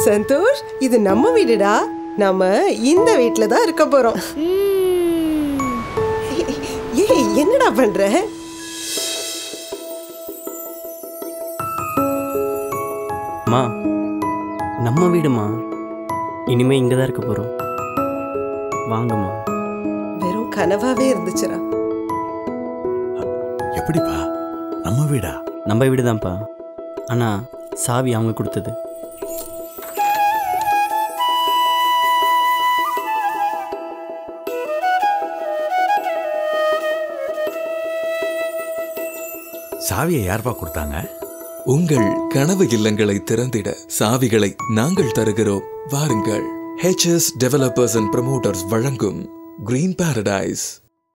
சந்தோஷ், இது நம்ம வீடுடா. நாம இந்த வீட்ல தான் இருக்க போறோம். ஏய், என்னடா பண்ற? அம்மா, நம்ம வீடுமா, இனிமே இங்க தான் இருக்க போறோம். வாங்கம்மா. வெறும் கனவாவே இருந்துச்சுடா. எப்படிப்பா நம்ம வீடா? நம்ம வீடு தான்ப்பா, ஆனா சாவி அவங்க கொடுத்தது. சாவியை யார்பா கொடுத்தாங்க? உங்கள் கனவு இல்லங்களை திறந்திட சாவிகளை நாங்கள் தருகிறோம், வாருங்கள். HS Developers and Promoters வழங்கும் Green Paradise.